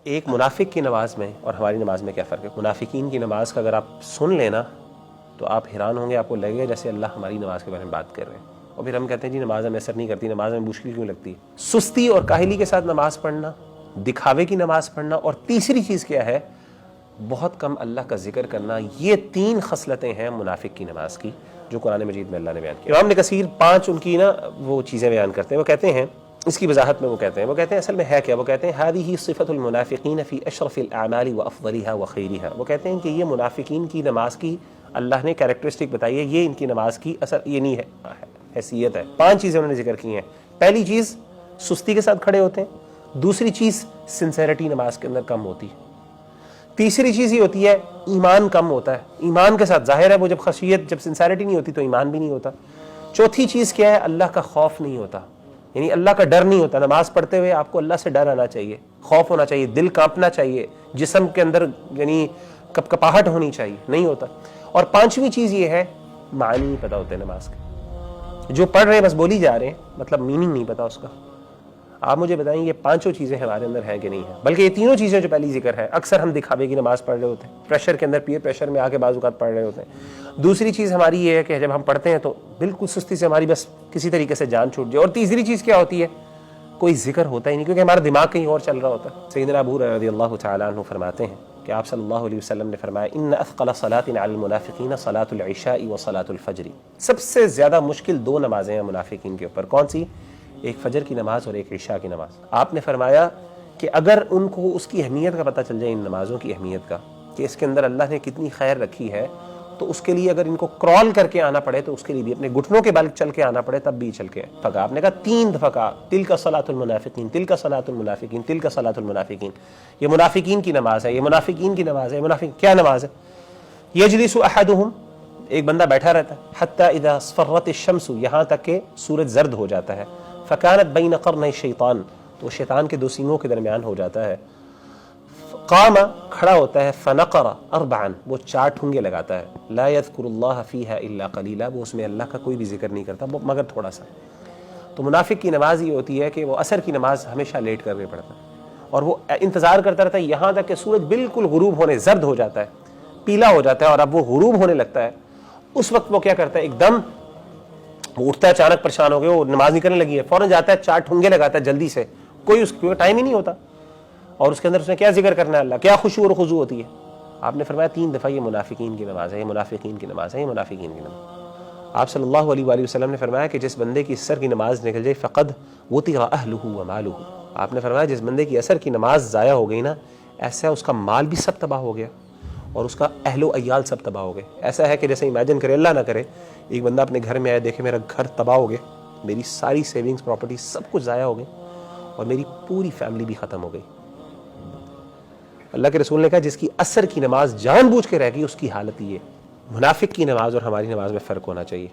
ایک منافق کی نماز میں اور ہماری نماز میں کیا فرق ہے؟ منافقین کی نماز کا اگر آپ سن لینا تو آپ حیران ہوں گے، آپ کو لگے گا جیسے اللہ ہماری نماز کے بارے میں بات کر رہے ہیں، اور پھر ہم کہتے ہیں جی نماز ہمیں اثر نہیں کرتی، نماز ہمیں مشکل کیوں لگتی ہے؟ سستی اور کاہلی کے ساتھ نماز پڑھنا، دکھاوے کی نماز پڑھنا، اور تیسری چیز کیا ہے؟ بہت کم اللہ کا ذکر کرنا۔ یہ 3 خصلتیں ہیں منافق کی نماز کی جو قرآن مجید میں اللہ نے بیان کی۔ امام ابن کثیر 5 ان کی وہ چیزیں بیان کرتے ہیں۔ وہ کہتے ہیں اس کی وضاحت میں وہ کہتے ہیں اصل میں ہے کیا؟ وہ کہتے ہیں هذه صفۃ المنافقین فی اشرف الاعمال وافضلها وخیرها۔ وہ کہتے ہیں کہ یہ منافقین کی نماز کی اللہ نے کیریکٹرسٹک بتائی ہے، یہ ان کی نماز کی اثر یہ نہیں ہے، حیثیت ہے۔ 5 چیزیں انہوں نے ذکر کی ہیں۔ پہلی چیز سستی کے ساتھ کھڑے ہوتے ہیں، دوسری چیز سنسیریٹی نماز کے اندر کم ہوتی ہے، تیسری چیز یہ ہوتی ہے ایمان کم ہوتا ہے، ایمان کے ساتھ ظاہر ہے وہ جب خشیت جب سنسیریٹی نہیں ہوتی تو ایمان بھی نہیں ہوتا۔ چوتھی چیز کیا ہے؟ اللہ کا خوف نہیں ہوتا، یعنی اللہ کا ڈر نہیں ہوتا۔ نماز پڑھتے ہوئے آپ کو اللہ سے ڈر آنا چاہیے، خوف ہونا چاہیے، دل کانپنا چاہیے، جسم کے اندر یعنی کپکپاہٹ ہونی چاہیے، نہیں ہوتا۔ اور 5ویں چیز یہ ہے معنی نہیں پتہ ہوتے نماز کے، جو پڑھ رہے ہیں بس بولی جا رہے ہیں، مطلب میننگ نہیں پتا اس کا۔ آپ مجھے بتائیں یہ 5 چیزیں ہمارے اندر ہیں کہ نہیں ہیں؟ بلکہ یہ 3 چیزیں جو پہلی ذکر ہے، اکثر ہم دکھاوے کی نماز پڑھ رہے ہوتے ہیں، پریشر کے اندر پیئر پریشر میں آ کے بعض اوقات پڑھ رہے ہوتے ہیں۔ دوسری چیز ہماری یہ ہے کہ جب ہم پڑھتے ہیں تو بالکل سستی سے ہماری بس کسی طریقے سے جان چھوٹ جائے۔ اور تیسری چیز کیا ہوتی ہے؟ کوئی ذکر ہوتا ہی نہیں، کیونکہ ہمارا دماغ کہیں اور چل رہا ہوتا ہے۔ سیدنا ابو ہریرہ رضی اللہ تعالیٰ عنہ فرماتے ہیں کہ آپ صلی اللہ علیہ وسلم نے فرمایا ان اثقل صلاۃ علی المنافقین صلاۃ العشاء وصلاۃ الفجر۔ سب سے زیادہ مشکل 2 نمازیں ہیں منافقین کے اوپر، کون سی؟ ایک فجر کی نماز اور ایک عشاء کی نماز۔ آپ نے فرمایا کہ اگر ان کو اس کی اہمیت کا پتہ چل جائے، ان نمازوں کی اہمیت کا، کہ اس کے اندر اللہ نے کتنی خیر رکھی ہے، تو اس کے لیے اگر ان کو کرال کر کے آنا پڑے تو اس کے لیے بھی اپنے گھٹنوں کے بل چل کے آنا پڑے تب بھی چل کے پکا۔ آپ نے کہا 3 دفعہ کہا تلک صلاۃ المنافقین، تلک صلاۃ المنافقین، تلک صلاۃ المنافقین۔ یہ منافقین کی نماز ہے، یہ منافقین کی نماز ہے۔ منافق کیا نماز ہے؟ یجلس احدہم، ایک بندہ بیٹھا رہتا ہے، حتی اذا اصفرت الشمس، یہاں تک کہ سورج زرد ہو جاتا ہے، فکانت بین قرنی الشیطان، تو شیطان کے 2 سینگوں کے درمیان ہو جاتا ہے، قام، کھڑا ہوتا ہے، فنقر 4، وہ 4 ٹھونگے لگاتا ہے، لا یذکر اللہ فیہا الا قلیلا، وہ اس میں اللہ کا کوئی بھی ذکر نہیں کرتا مگر تھوڑا سا۔ تو منافق کی نماز یہ ہوتی ہے کہ وہ عصر کی نماز ہمیشہ لیٹ کر کے پڑھتا ہے، اور وہ انتظار کرتا رہتا ہے یہاں تک کہ سورج بالکل غروب ہونے، زرد ہو جاتا ہے، پیلا ہو جاتا ہے، اور اب وہ غروب ہونے لگتا ہے۔ اس وقت وہ کیا کرتا ہے؟ ایک دم وہ اٹھتا ہے، اچانک پریشان ہو گیا، وہ نماز نہیں کرنے لگی ہے، فوراً جاتا ہے 4 ٹھونگے لگاتا ہے جلدی سے، کوئی اس کو ٹائم ہی نہیں ہوتا، اور اس کے اندر اس نے کیا ذکر کرنا ہے؟ اللہ، کیا خشوع اور خضوع ہوتی ہے۔ آپ نے فرمایا 3 دفعہ یہ منافقین کی نماز ہے، یہ منافقین کی نماز ہے، یہ منافقین کی نماز۔ آپ صلی اللہ علیہ وآلہ وسلم نے فرمایا کہ جس بندے کی عصر کی نماز نکل جائے فقد وطغ اہلہ ومالہ، آپ نے فرمایا جس بندے کی عصر کی نماز ضائع ہو گئی نا، ایسا ہے اس کا مال بھی سب تباہ ہو گیا اور اس کا اہل و عیال سب تباہ ہو گئے۔ ایسا ہے کہ جیسے امیجن کرے، اللہ نہ کرے، ایک بندہ اپنے گھر میں آئے، دیکھے میرا گھر تباہ ہو گیا، میری ساری سیونگز پراپرٹی سب کچھ ضائع ہو گئی اور میری پوری فیملی بھی ختم ہو گئی۔ اللہ کے رسول نے کہا جس کی عصر کی نماز جان بوجھ کے رہ گئی اس کی حالت یہ۔ منافق کی نماز اور ہماری نماز میں فرق ہونا چاہیے۔